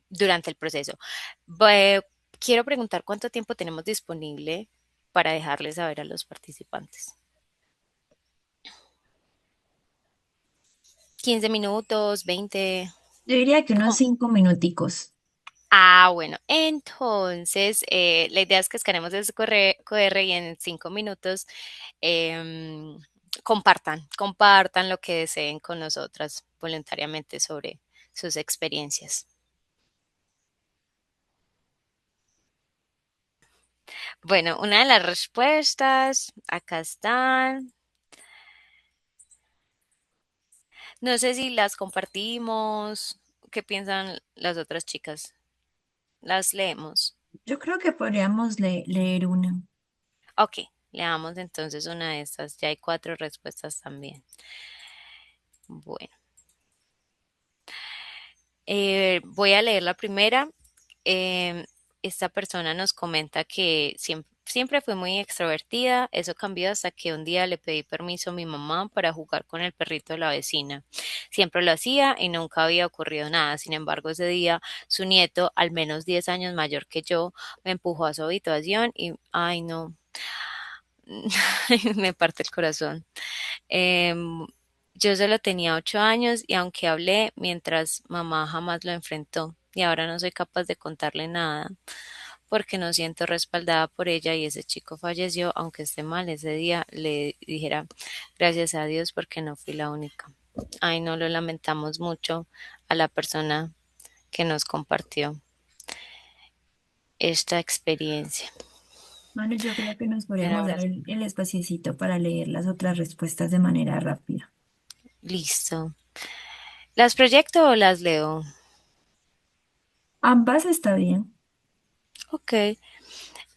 Speaker 12: durante el proceso. Bue- Quiero preguntar cuánto tiempo tenemos disponible para dejarles saber a los participantes. 15 minutos, 20.
Speaker 2: Yo diría que unos 5 minuticos.
Speaker 12: Bueno, entonces la idea es que escanemos ese QR y en 5 minutos em, compartan lo que deseen con nosotras voluntariamente sobre sus experiencias. Bueno, una de las respuestas, acá están. No sé si las compartimos. ¿Qué piensan las otras chicas? Las leemos.
Speaker 2: Yo creo que podríamos leer una.
Speaker 12: Ok, Leamos entonces una de estas. Ya hay 4 respuestas también. Bueno, voy a leer la primera. Em, Esta persona nos comenta que siempre fue muy extrovertida. Eso cambió hasta que un día le pedí permiso a mi mamá para jugar con el perrito de la vecina. Siempre lo hacía y nunca había ocurrido nada. Sin embargo, ese día su nieto, al menos 10 años mayor que yo, me empujó a su habitación y, ay no, me parte el corazón. Em, yo solo tenía 8 años y aunque hablé, mientras mamá jamás lo enfrentó y ahora no soy capaz de contarle nada porque no siento respaldada por ella y ese chico falleció, aunque esté mal ese día, le dijera gracias a Dios porque no fui la única. Ay, no lo lamentamos mucho a la persona que nos compartió esta experiencia.
Speaker 2: Manu, yo creo que nos
Speaker 12: Un
Speaker 2: podríamos dar
Speaker 12: abrazo.
Speaker 2: el espaciecito para leer las otras respuestas de manera rápida.
Speaker 12: Listo. ¿Las proyecto o las leo?
Speaker 2: Ambas está bien.
Speaker 12: Ok.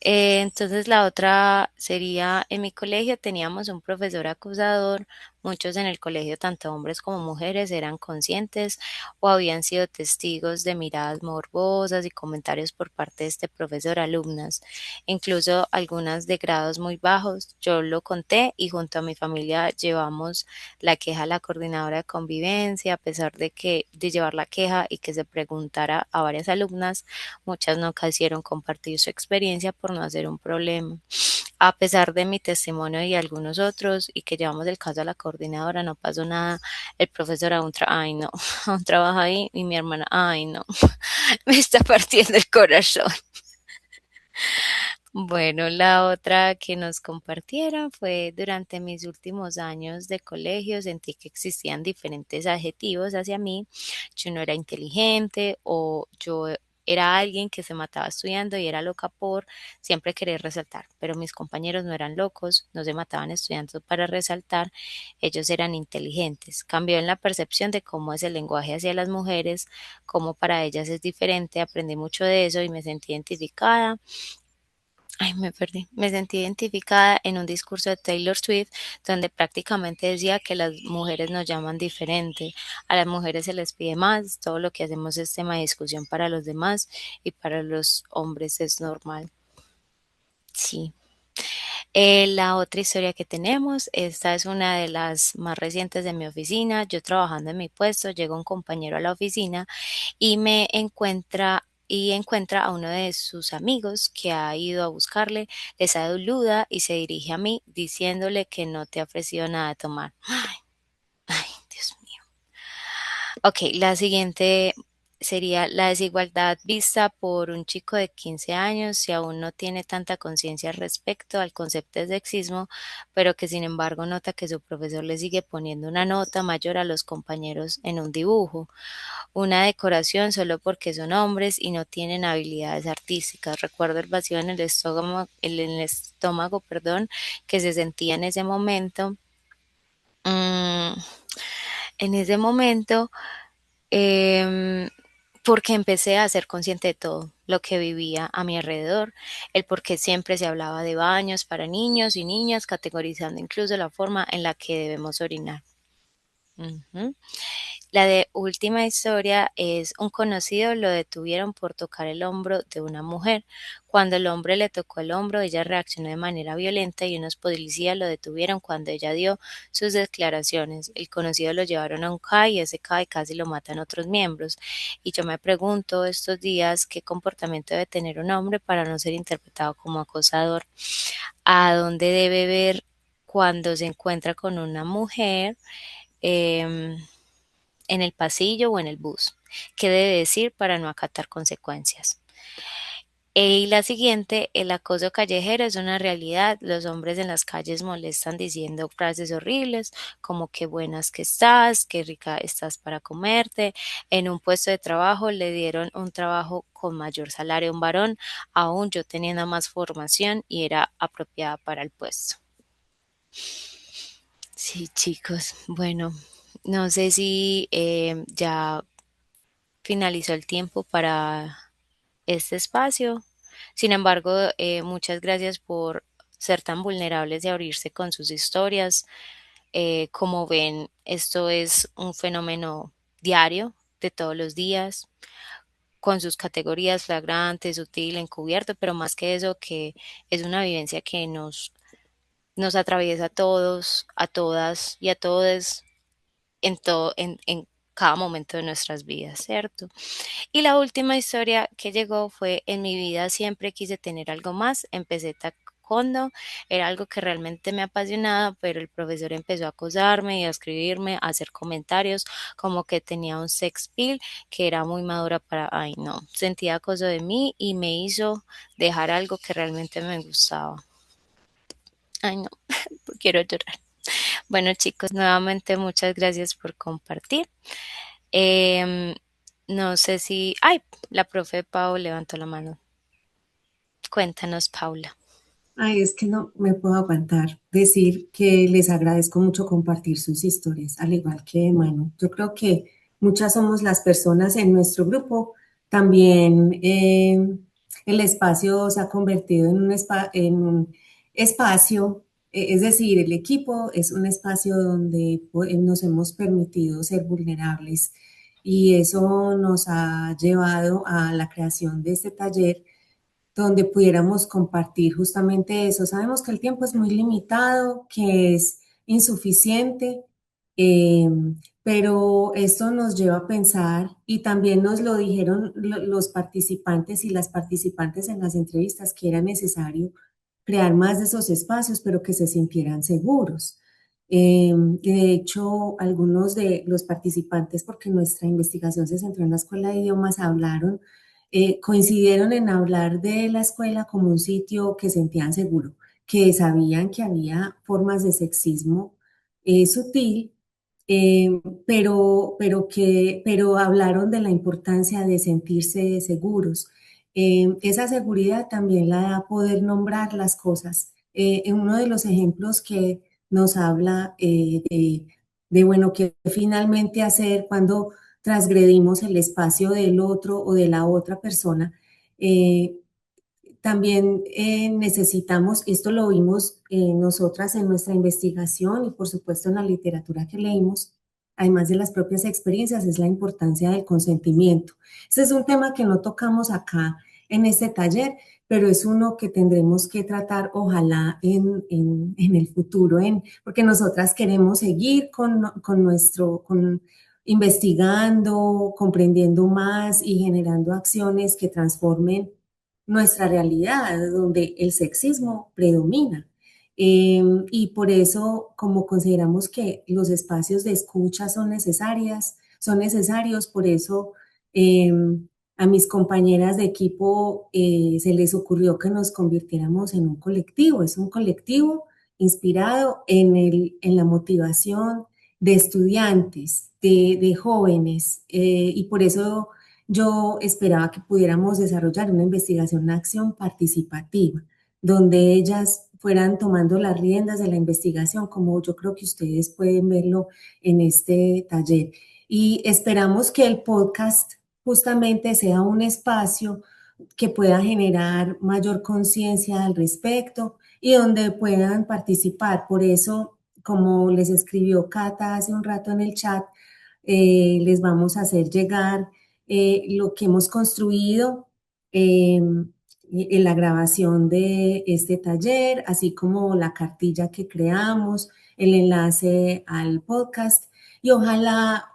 Speaker 12: Entonces la otra sería, en mi colegio teníamos un profesor acusador, muchos en el colegio, tanto hombres como mujeres, eran conscientes o habían sido testigos de miradas morbosas y comentarios por parte de este profesor a alumnas, incluso algunas de grados muy bajos. Yo lo conté y junto a mi familia llevamos la queja a la coordinadora de convivencia, a pesar de llevar la queja y que se preguntara a varias alumnas. Muchas no quisieron compartir su experiencia por no hacer un problema. A pesar de mi testimonio y algunos otros, y que llevamos el caso a la coordinadora, no pasó nada. El profesor ay no, aún trabaja ahí y mi hermana, ay no, me está partiendo el corazón. Bueno, la otra que nos compartieron fue durante mis últimos años de colegio sentí que existían diferentes adjetivos hacia mí. Yo no era inteligente o yo era alguien que se mataba estudiando y era loca por siempre querer resaltar, pero mis compañeros no eran locos, no se mataban estudiando para resaltar, ellos eran inteligentes. Cambió en la percepción de cómo es el lenguaje hacia las mujeres, cómo para ellas es diferente, aprendí mucho de eso y me sentí identificada. Ay, me perdí. Me sentí identificada en un discurso de Taylor Swift donde prácticamente decía que las mujeres nos llaman diferente. A las mujeres se les pide más, todo lo que hacemos es tema de discusión para los demás y para los hombres es normal. Sí. La otra historia que tenemos, esta es una de las más recientes de mi oficina. Yo trabajando en mi puesto, llega un compañero a la oficina y encuentra a uno de sus amigos que ha ido a buscarle, le saluda y se dirige a mí diciéndole que no te ha ofrecido nada de tomar. Ay, Dios mío. Ok, la siguiente sería la desigualdad vista por un chico de 15 años si aún no tiene tanta conciencia respecto al concepto de sexismo, pero que sin embargo nota que su profesor le sigue poniendo una nota mayor a los compañeros en un dibujo, una decoración solo porque son hombres y no tienen habilidades artísticas. Recuerdo el vacío en el estómago, perdón, que se sentía en ese momento. Mm, en ese momento, em, porque empecé a ser consciente de todo lo que vivía a mi alrededor, el por qué siempre se hablaba de baños para niños y niñas, categorizando incluso la forma en la que debemos orinar. Ujú. La de última historia es un conocido lo detuvieron por tocar el hombro de una mujer. Cuando el hombre le tocó el hombro, ella reaccionó de manera violenta y unos policías lo detuvieron cuando ella dio sus declaraciones. El conocido lo llevaron a un CAI y ese CAI casi lo matan otros miembros. Y yo me pregunto estos días qué comportamiento debe tener un hombre para no ser interpretado como acosador. ¿A dónde debe ver cuando se encuentra con una mujer? Em, en el pasillo o en el bus. ¿Qué debe decir para no acatar consecuencias? Y la siguiente, el acoso callejero es una realidad. Los hombres en las calles molestan diciendo frases horribles como qué buenas que estás, qué rica estás para comerte. En un puesto de trabajo le dieron un trabajo con mayor salario a un varón, aún yo teniendo más formación y era apropiada para el puesto. Sí, chicos, bueno, no sé si ya finalizó el tiempo para este espacio. Sin embargo, muchas gracias por ser tan vulnerables y abrirse con sus historias. Como ven, esto es un fenómeno diario de todos los días, con sus categorías flagrante, sutil, encubierto, pero más que eso, que es una vivencia que nos atraviesa a todos, a todas y a todos en cada momento de nuestras vidas, ¿cierto? Y la última historia que llegó fue: en mi vida siempre quise tener algo más, empecé taekwondo, era algo que realmente me apasionaba, pero el profesor empezó a acosarme y a escribirme, a hacer comentarios como que tenía un sex appeal, que era muy madura para, ay no, sentía acoso de mí y me hizo dejar algo que realmente me gustaba. Ay no, quiero llorar. Bueno chicos, nuevamente muchas gracias por compartir. Em, no sé si... Ay, la profe Pau levantó la mano. Cuéntanos, Paula.
Speaker 11: Ay, es que no me puedo aguantar decir que les agradezco mucho compartir sus historias, al igual que Manu. Yo creo que muchas somos las personas en nuestro grupo. También el espacio se ha convertido en un espacio, es decir, el equipo es un espacio donde nos hemos permitido ser vulnerables y eso nos ha llevado a la creación de este taller donde pudiéramos compartir justamente eso. Sabemos que el tiempo es muy limitado, que es insuficiente, eh, pero esto nos lleva a pensar y también nos lo dijeron los participantes y las participantes en las entrevistas que era necesario crear más de esos espacios, pero que se sintieran seguros. De hecho, algunos de los participantes, porque nuestra investigación se centró en la escuela de idiomas, hablaron coincidieron en hablar de la escuela como un sitio que sentían seguro, que sabían que había formas de sexismo sutil, pero hablaron de la importancia de sentirse seguros. Esa seguridad también la da poder nombrar las cosas. En uno de los ejemplos que nos habla bueno, qué finalmente hacer cuando transgredimos el espacio del otro o de la otra persona, eh, también necesitamos, esto lo vimos nosotras en nuestra investigación y por supuesto en la literatura que leímos, además de las propias experiencias, es la importancia del consentimiento. Este es un tema que no tocamos acá en este taller, pero es uno que tendremos que tratar, ojalá, en el futuro, porque nosotras queremos seguir con investigando, comprendiendo más y generando acciones que transformen nuestra realidad, donde el sexismo predomina. Y por eso, como consideramos que los espacios de escucha son necesarios, por eso eh, a mis compañeras de equipo se les ocurrió que nos convirtiéramos en un colectivo. Es un colectivo inspirado en la motivación de estudiantes, de jóvenes, y por eso yo esperaba que pudiéramos desarrollar una investigación, una acción participativa, donde ellas fueran tomando las riendas de la investigación, como yo creo que ustedes pueden verlo en este taller. Y esperamos que el podcast justamente sea un espacio que pueda generar mayor conciencia al respecto y donde puedan participar. Por eso, como les escribió Cata hace un rato en el chat, les vamos a hacer llegar lo que hemos construido en la grabación de este taller, así como la cartilla que creamos, el enlace al podcast y ojalá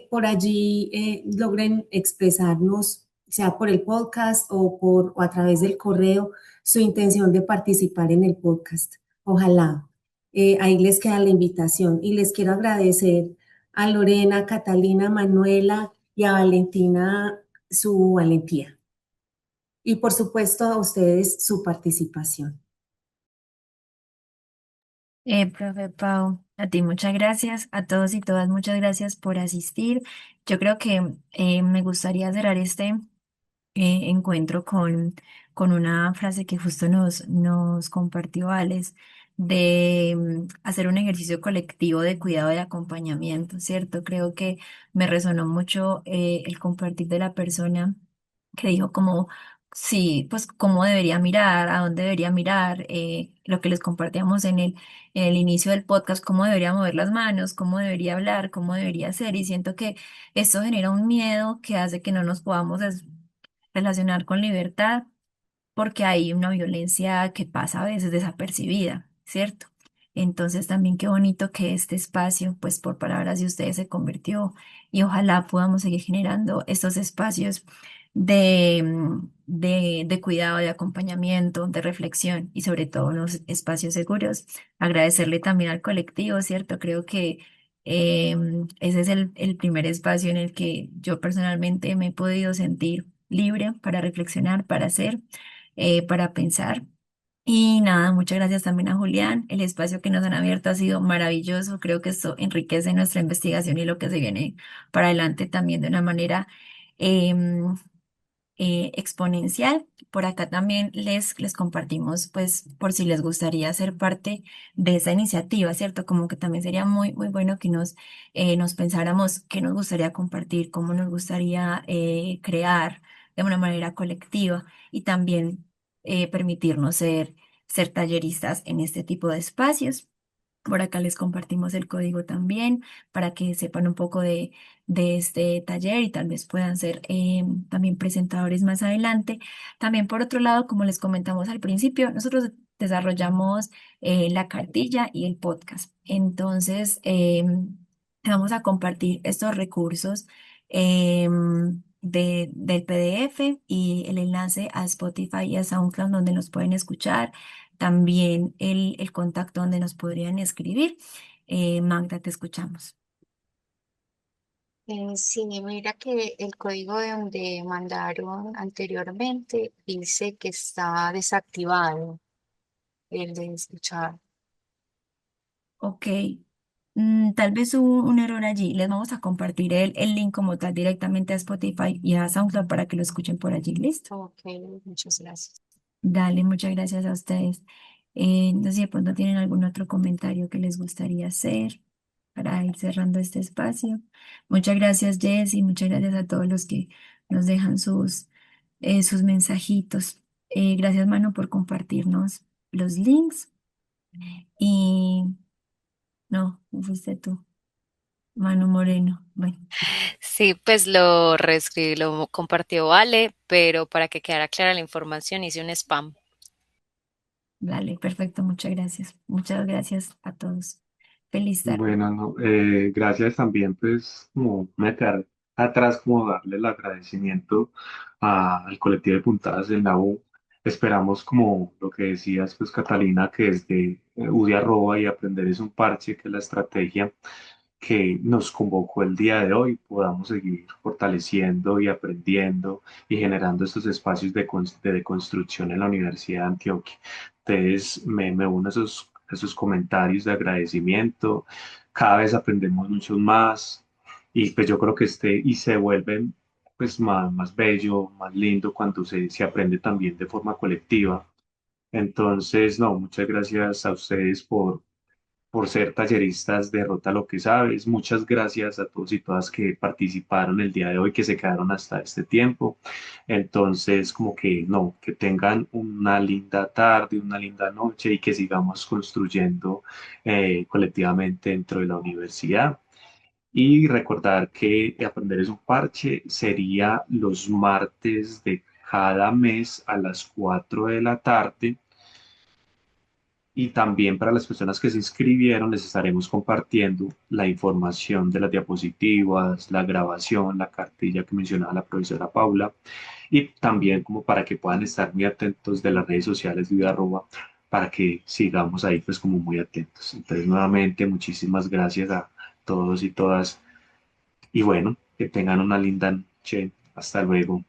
Speaker 11: por allí logren expresarnos, sea por el podcast o a través del correo, su intención de participar en el podcast. Ojalá. Ahí les queda la invitación y les quiero agradecer a Lorena, Catalina, Manuela y a Valentina su valentía. Y por supuesto a ustedes su participación.
Speaker 2: Profe Pau, a ti muchas gracias, a todos y todas muchas gracias por asistir. Yo creo que me gustaría cerrar este encuentro con una frase que justo nos compartió Alex, de hacer un ejercicio colectivo de cuidado y acompañamiento, ¿cierto? Creo que me resonó mucho el compartir de la persona que dijo como sí, pues cómo debería mirar, a dónde debería mirar, lo que les compartíamos en el inicio del podcast, cómo debería mover las manos, cómo debería hablar, cómo debería hacer. Y siento que esto genera un miedo que hace que no nos podamos relacionar con libertad porque hay una violencia que pasa a veces desapercibida, ¿cierto? Entonces también qué bonito que este espacio, pues por palabras de ustedes, se convirtió y ojalá podamos seguir generando estos espacios de cuidado, de acompañamiento, de reflexión y sobre todo unos espacios seguros. Agradecerle también al colectivo, ¿cierto? Creo que ese es el primer espacio en el que yo personalmente me he podido sentir libre para reflexionar, para hacer, para pensar. Y nada, muchas gracias también a Julián. El espacio que nos han abierto ha sido maravilloso. Creo que esto enriquece nuestra investigación y lo que se viene para adelante también de una manera em, exponencial. Por acá también les compartimos, pues, por si les gustaría ser parte de esa iniciativa, ¿cierto? Como que también sería muy, muy bueno que nos pensáramos qué nos gustaría compartir, cómo nos gustaría crear de una manera colectiva y también permitirnos ser talleristas en este tipo de espacios. Por acá les compartimos el código también para que sepan un poco de este taller y tal vez puedan ser también presentadores más adelante. También por otro lado, como les comentamos al principio, nosotros desarrollamos la cartilla y el podcast. Entonces, vamos a compartir estos recursos del PDF y el enlace a Spotify y a SoundCloud donde nos pueden escuchar también el contacto donde nos podrían escribir. Magda, te escuchamos.
Speaker 9: Sí, mira que el código de donde mandaron anteriormente dice que está desactivado el de escuchar.
Speaker 2: Ok. Tal vez hubo un error allí. Les vamos a compartir el link como tal directamente a Spotify y a SoundCloud para que lo escuchen por allí. ¿Listo?
Speaker 9: Ok, muchas gracias.
Speaker 2: Dale, muchas gracias a ustedes. No sé si de pronto tienen algún otro comentario que les gustaría hacer para ir cerrando este espacio. Muchas gracias, Jess, y muchas gracias a todos los que nos dejan sus mensajitos. Gracias, Manu, por compartirnos los links. Y no, fuiste tú, Manu Moreno. Bueno,
Speaker 12: Sí, pues lo reescribí, lo compartió Vale, pero para que quedara clara la información hice un spam.
Speaker 2: dale, perfecto, muchas gracias. Muchas gracias a todos. Feliz tarde.
Speaker 1: Bueno, no, gracias también, pues, como meter atrás, como darle el agradecimiento al colectivo de Puntadas en la U. Esperamos, como lo que decías, pues, Catalina, que desde UDI Arroba y Aprender es un parche, que es la estrategia que nos convocó el día de hoy, podamos seguir fortaleciendo y aprendiendo y generando estos espacios de deconstrucción en la Universidad de Antioquia. Entonces, me uno a esos comentarios de agradecimiento. Cada vez aprendemos mucho más y pues yo creo que y se vuelve pues más bello, más lindo cuando se aprende también de forma colectiva. Entonces, no, muchas gracias a ustedes por ser talleristas de Rota lo que sabes. Muchas gracias a todos y todas que participaron el día de hoy, que se quedaron hasta este tiempo. Entonces, como que no, que tengan una linda tarde, una linda noche y que sigamos construyendo colectivamente dentro de la universidad. Y recordar que Aprender es un parche sería los martes de cada mes a las 4 de la tarde y también para las personas que se inscribieron les estaremos compartiendo la información de las diapositivas, la grabación, la cartilla que mencionaba la profesora Paula y también como para que puedan estar muy atentos de las redes sociales de Vidarroba para que sigamos ahí pues como muy atentos. Entonces nuevamente muchísimas gracias a todos y todas y bueno, que tengan una linda noche. Hasta luego.